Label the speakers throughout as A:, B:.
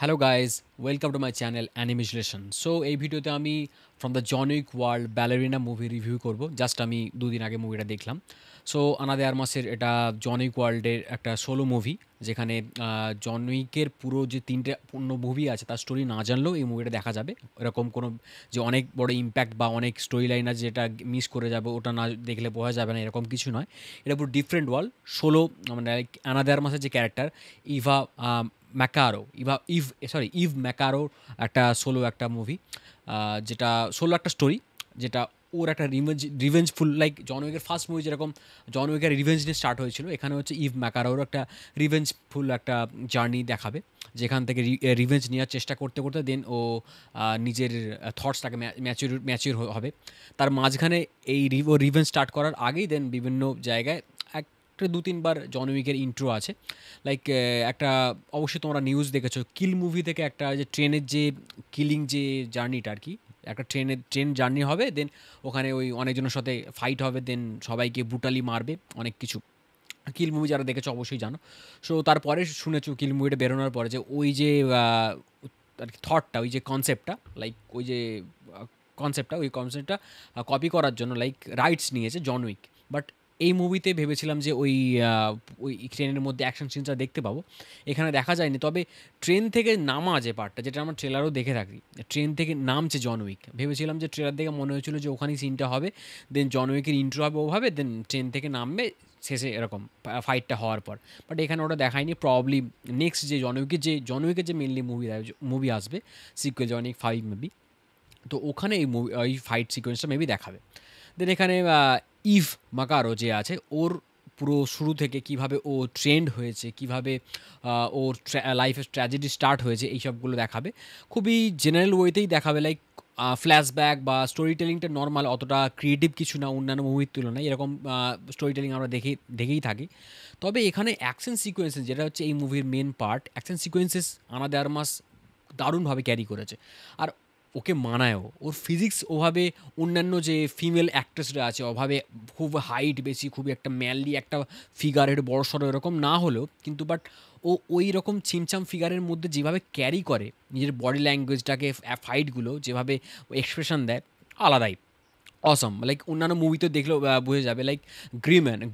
A: Hello guys, welcome to my channel animation. So এই ভিডিওতে আমি from the John Wick world Ballerina movie review করব। Just আমি দুদিন আগে মুভিটা দেখলাম। সো আনা দে আরমাসের এটা জন উইক ওয়ার্ল্ডের একটা সোলো মুভি, যেখানে জন উইকের পুরো যে তিনটে পূর্ণ মুভি আছে তার স্টোরি না জানলেও এই মুভিটা দেখা যাবে। এরকম কোনো যে অনেক বড় ইম্প্যাক্ট বা অনেক স্টোরি লাইন আছে যেটা মিস করে যাবে, ওটা না দেখলে বোঝা যাবে না, এরকম কিছু নয়। এটা পুরো ডিফারেন্ট ওয়ার্ল্ড সোলো, মানে আনা দে আরমাসের যে character Eva Macaro, eve Macaro একটা সোলো একটা মুভি, যেটা সোলো একটা স্টোরি, যেটা ওর একটা রিভেঞ্জফুল, লাইক জন উইকের ফার্স্ট মুভি যেরকম জন উইকের রিভেঞ্জ নিয়ে স্টার্ট হয়েছিল, এখানে হচ্ছে ইভ ম্যাকারোর একটা রিভেঞ্জফুল একটা জার্নি দেখাবে, যেখান থেকে রিভেঞ্জ নেওয়ার চেষ্টা করতে করতে দেন ও নিজের থটসটাকে ম্যাচিউর হবে। তার মাঝখানে ও রিভেঞ্জ স্টার্ট করার আগেই দেন বিভিন্ন জায়গায় একটা দু তিনবার জন উইকের ইন্ট্রো আছে। লাইক একটা, অবশ্যই তোমরা নিউজ দেখেছো কিল মুভি থেকে, একটা যে ট্রেনের যে কিলিং যে জার্নিটা আর কি, একটা ট্রেন জার্নি হবে, দেন ওখানে ওই অনেকজনের সাথে ফাইট হবে, দেন সবাইকে ব্রুটালি মারবে, অনেক কিছু। কিল মুভি যারা দেখেছো অবশ্যই জানো। সো তারপরে শুনেছো কিল মুভিটা বেরোনোর পরে যে ওই যে আর কি থটটা, ওই যে কনসেপ্টটা, লাইক ওই যে কনসেপ্টটা কপি করার জন্য লাইক রাইটস নিয়েছে জন উইক। বাট এই মুভিতে ভেবেছিলাম যে ওই ট্রেনের মধ্যে অ্যাকশন সিনটা দেখতে পাবো, এখানে দেখা যায়নি। তবে ট্রেন থেকে নামা যে পার্টটা, যেটা আমরা ট্রেলারও দেখে থাকি, ট্রেন থেকে নামছে জন উইক, ভেবেছিলাম যে ট্রেলার দেখে মনে হয়েছিল যে ওখানেই সিনটা হবে, দেন জন উইকের ইন্ট্রো হবে ওভাবে, দেন ট্রেন থেকে নামবে শেষে এরকম ফাইটটা হওয়ার পর। বাট এখানে ওটা দেখায়নি। প্রবলি নেক্সট যে জন উইকের যে মেনলি মুভি আসবে, সিকুয়েল জন উইক 5 মেবি, তো ওখানে এই ফাইট সিকোয়েন্সটা মেবি দেখাবে। দেন এখানে ইভ মাকারো যে আছে, ওর পুরো শুরু থেকে কিভাবে ও ট্রেন্ড হয়েছে, কিভাবে ওর লাইফের ট্র্যাজেডি স্টার্ট হয়েছে, এই সবগুলো দেখাবে। খুবই জেনারেল ওয়েতেই দেখাবে, লাইক ফ্ল্যাশব্যাক বা স্টোরি টেলিংটা নর্মাল, অতটা ক্রিয়েটিভ কিছু না অন্যান্য মুভির তুলনায়। এরকম স্টোরি টেলিং আমরা দেখেই থাকি। তবে এখানে অ্যাকশন সিকোয়েন্সেস, যেটা হচ্ছে এই মুভির মেন পার্ট, অ্যাকশন সিকোয়েন্সেস আনা দে আরমাস দারুণভাবে ক্যারি করেছে। আর ওকে মানায়ও, ওর ফিজিক্স ওভাবে অন্যান্য যে ফিমেল অ্যাক্ট্রেসরা আছে ওভাবে খুব হাইট বেশি, খুবই একটা ম্যানলি একটা ফিগার, একটু বড় সড়ো এরকম না হলেও কিন্তু, বাট ও ওই রকম ছিমছাম ফিগারের মধ্যে যেভাবে ক্যারি করে নিজের বডি ল্যাঙ্গুয়েজটাকে, ফাইটগুলো যেভাবে এক্সপ্রেশন দেয়, আলাদাই অসম। লাইক অন্যান্য মুভিতে দেখলেও বোঝা যাবে। লাইক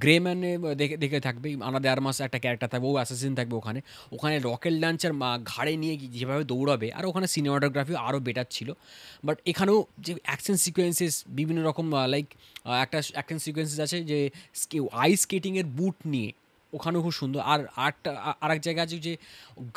A: গ্রেম্যানে দেখে দেখে থাকবে, আনাদে আরমাস একটা ক্যারেক্টার থাকবে, ও অ্যাসাসিন থাকবে ওখানে। ওখানে রকেট লঞ্চার ঘাড়ে নিয়ে যেভাবে দৌড়াবে, আর ওখানে সিনেমাটোগ্রাফি আরও বেটার ছিল। বাট এখানেও যে অ্যাকশন সিকোয়েন্সেস বিভিন্ন রকম, লাইক একটা অ্যাকশন সিকোয়েন্সেস আছে যে আইস স্কেটিংয়ের বুট নিয়ে, ওখানেও খুব সুন্দর। আর আরেক জায়গা আছে যে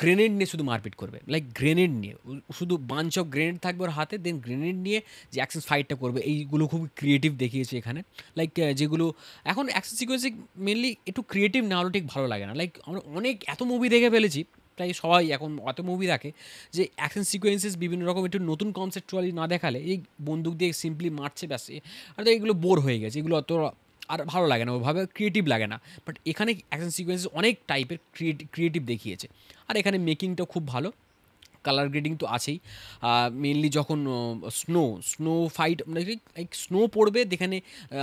A: গ্রেনেড নিয়ে শুধু মারপিট করবে, লাইক গ্রেনেড নিয়ে শুধু বাঞ্চ অফ গ্রেনেড থাকবে ওর হাতে, দেন গ্রেনেড নিয়ে যে অ্যাকশন ফাইটটা করবে, এইগুলো খুব ক্রিয়েটিভ দেখিয়েছে এখানে। লাইক যেগুলো এখন অ্যাকশন সিকোয়েন্সে মেনলি একটু ক্রিয়েটিভ না হলে ঠিক ভালো লাগে না। লাইক আমরা অনেক এত মুভি দেখে ফেলেছি, প্রায় সবাই এখন এত মুভি দেখে যে অ্যাকশন সিকোয়েন্সেস বিভিন্ন রকম একটু নতুন কনসেপ্টুয়ালি না দেখালে, এই বন্দুক দিয়ে সিম্পলি মারছে ব্যাস, আর তো এগুলো বোর হয়ে গেছে, এগুলো অত আর ভালো লাগে না, ওভাবে ক্রিয়েটিভ লাগে না। বাট এখানে অ্যাকশন সিকোয়েন্সেস অনেক টাইপের ক্রিয়েটিভ দেখিয়েছে। আর এখানে মেকিংটাও খুব ভালো, কালার গ্রেডিং তো আছেই। মেনলি যখন স্নো ফাইট, মানে লাইক স্নো পড়বে যেখানে,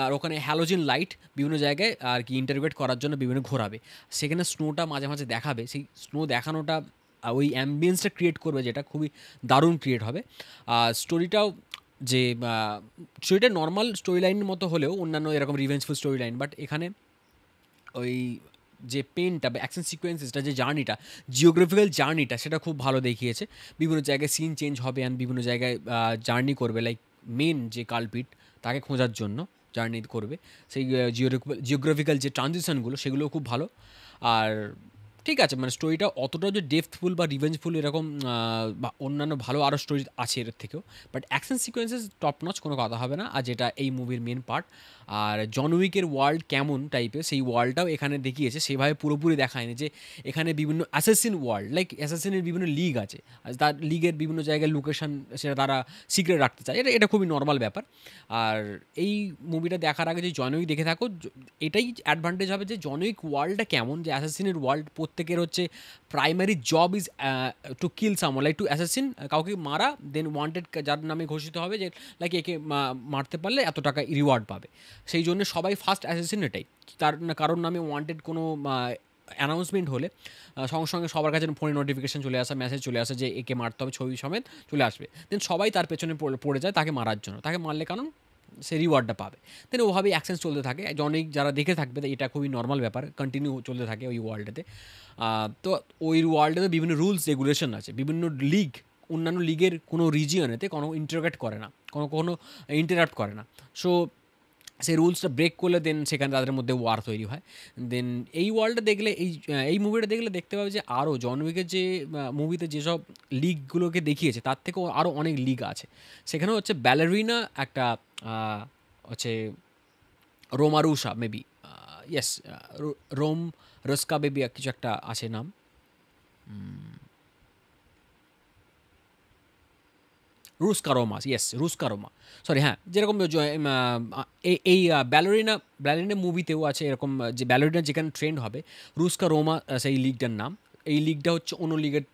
A: আর ওখানে হ্যালোজেন লাইট বিভিন্ন জায়গায় আর কি ইন্টারগ্রেট করার জন্য বিভিন্ন ঘোরাবে, সেখানে স্নোটা মাঝে মাঝে দেখাবে। সেই স্নো দেখানোটা ওই অ্যাম্বিয়েন্সটা ক্রিয়েট করবে, যেটা খুবই দারুণ ক্রিয়েট হবে। স্টোরিটাও যে স্টোরিটা নর্মাল স্টোরি লাইনের মতো হলেও অন্যান্য এরকম রিভেঞ্জফুল স্টোরি লাইন, বাট এখানে ওই যে পেনটা বা অ্যাকশন সিকোয়েন্সেসটা, যে জার্নিটা, জিওগ্রাফিক্যাল জার্নিটা, সেটা খুব ভালো দেখিয়েছে। বিভিন্ন জায়গায় সিন চেঞ্জ হবে অ্যান্ড বিভিন্ন জায়গায় জার্নি করবে, লাইক মেন যে কালপিট তাকে খোঁজার জন্য জার্নি করবে। সেই জিওগ্রাফিক্যাল যে ট্রানজিশনগুলো সেগুলোও খুব ভালো। আর ঠিক আছে, মানে স্টোরিটা অতটাও যে ডেপথফুল বা রিভেঞ্জফুল এরকম বা অন্যান্য ভালো আরও স্টোরি আছে এর থেকেও, but action sequences top notch, কোনো কথা হবে না। আর যেটা এই মুভির মেন পার্ট, আর জন উইকের ওয়ার্ল্ড কেমন টাইপের সেই ওয়ার্ল্ডটাও এখানে দেখিয়েছে, সেভাবে পুরোপুরি দেখায়নি। যে এখানে বিভিন্ন অ্যাসাসিন ওয়ার্ল্ড, লাইক অ্যাসাসিনের বিভিন্ন লিগ আছে, আর তার লিগের বিভিন্ন জায়গায় লোকেশন সেটা তারা সিক্রেট রাখতে চায়, এটা খুবই নর্মাল ব্যাপার। আর এই মুভিটা দেখার আগে যে জন উইক দেখে থাকো, এটাই অ্যাডভান্টেজ হবে যে জন উইক ওয়ার্ল্ডটা কেমন, যে অ্যাসাসিনের ওয়ার্ল্ড প্রত্যেকের হচ্ছে primary job is to kill someone, like to assassin, কাউকে মারা, দেন ওয়ান্টেড যার নামে ঘোষিত হবে যে লাইক একে মারতে পারলে এত টাকা রিওয়ার্ড পাবে। সেই জন্য সবাই ফার্স্ট অ্যাসাসিন এটাই, তার কারোর নামে ওয়ান্টেড কোনো অ্যানাউন্সমেন্ট হলে সঙ্গে সঙ্গে সবার কাছে ফোনে নোটিফিকেশন চলে আসে, মেসেজ চলে আসে যে একে মারতে হবে, ছবি সমেত চলে আসবে। দেন সবাই তার পেছনে পড়ে যায় তাকে মারার জন্য। তাকে মারলে কারণ সে রিওয়ার্ডটা পাবে। দেন ওভাবেই অ্যাকশন চলতে থাকে। জনিক যারা দেখে থাকবে এটা খুবই নর্মাল ব্যাপার, কন্টিনিউ চলতে থাকে ওই ওয়ার্ল্ডেতে। তো ওই ওয়ার্ল্ডেতে বিভিন্ন রুলস রেগুলেশন আছে, বিভিন্ন লিগ, অন্যান্য লিগের কোনো রিজিয়নেতে কোনো ইন্টারোগেট করে না, কোনো ইন্টারাপ্ট করে না। সো সেই রুলসটা ব্রেক করলে দেন সেখানে তাদের মধ্যে ওয়ার তৈরি হয়। দেন এই ওয়ার্ল্ডটা দেখলে এই মুভিটা দেখলে দেখতে পাবে যে আরও জন উইকের যে মুভিতে যেসব লিগগুলোকে দেখিয়েছে তার থেকেও আরও অনেক লিগ আছে। সেখানে হচ্ছে ব্যালেরিনা একটা হচ্ছে রোমারুসা মেবি, ইয়েস, রোম রস্কা বেবি কিছু একটা আছে নাম, রুস্কারোমা, ইয়েস রুস্কারোমা, সরি হ্যাঁ, যেরকম এই ব্যালোরিনা মুভিতেও আছে এরকম, যে ব্যালোরিনা যেখানে ট্রেন্ড হবে রুস্কারোমা সেই লিগটার নাম। এই লিগটা হচ্ছে অন্য লিগের,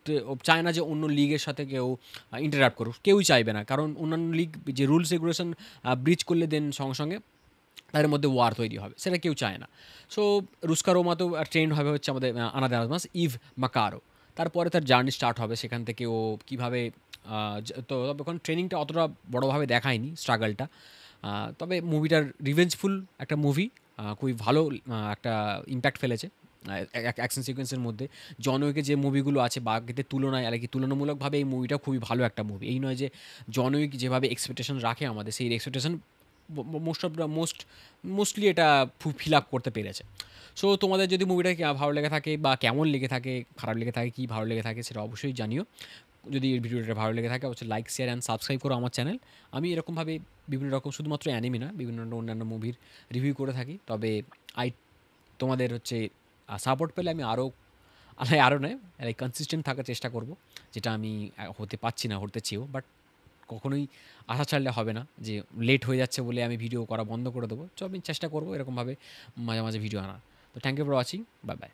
A: চায় না যে অন্য লিগের সাথে কেউ ইন্টারাপ্ট করুক, কেউই চাইবে না, কারণ অন্যান্য লিগ যে রুলস রেগুলেশন ব্রিচ করলে দেন সঙ্গে সঙ্গে তাদের মধ্যে ওয়ার তৈরি হবে, সেটা কেউ চায় না। সো রুস্কারোমাতেও ট্রেন্ড হবে হচ্ছে আমাদের আনাদে আজমাস ইভ মাকারো। তারপরে তার জার্নি স্টার্ট হবে, সেখান থেকে ও কীভাবে, তো তবে এখন ট্রেনিংটা অতটা বড়োভাবে দেখায়নি স্ট্রাগলটা। তবে মুভিটার রিভেঞ্জফুল একটা মুভি, খুবই ভালো একটা ইম্প্যাক্ট ফেলেছে অ্যাকশন সিকোয়েন্সের মধ্যে। জন উইকের যে মুভিগুলো আছে বাকিদের তুলনায় আর কি, তুলনামূলকভাবে এই মুভিটা খুবই ভালো একটা মুভি। এই নয় যে জন উইক যেভাবে এক্সপেকটেশন রাখে আমাদের, সেই এক্সপেকটেশন মোস্টলি এটা ফিল আপ করতে পেরেছে। সো তোমাদের যদি মুভিটা ভালো লেগে থাকে বা কেমন লেগে থাকে, খারাপ লেগে থাকে, কী ভালো লেগে থাকে সেটা অবশ্যই জানিও। যদি এই ভিডিওটা ভালো লেগে থাকে অবশ্যই লাইক, শেয়ার অ্যান্ড সাবস্ক্রাইব করো আমার চ্যানেল। আমি এরকমভাবে বিভিন্ন রকম, শুধুমাত্র অ্যানিমে না, বিভিন্ন অন্যান্য মুভির রিভিউ করে থাকি। তবে তোমাদের হচ্ছে সাপোর্ট পেলে আমি আরও নয়, কনসিস্টেন্ট থাকার চেষ্টা করব, যেটা আমি হতে পারছি না, হতে চেয়েও। বাট কখনোই আশা ছাড়লে হবে না যে লেট হয়ে যাচ্ছে বলে আমি ভিডিও করা বন্ধ করে দেবো। তো আমি চেষ্টা করবো এরকমভাবে মাঝে মাঝে ভিডিও আনার। তো thank you for watching, bye by.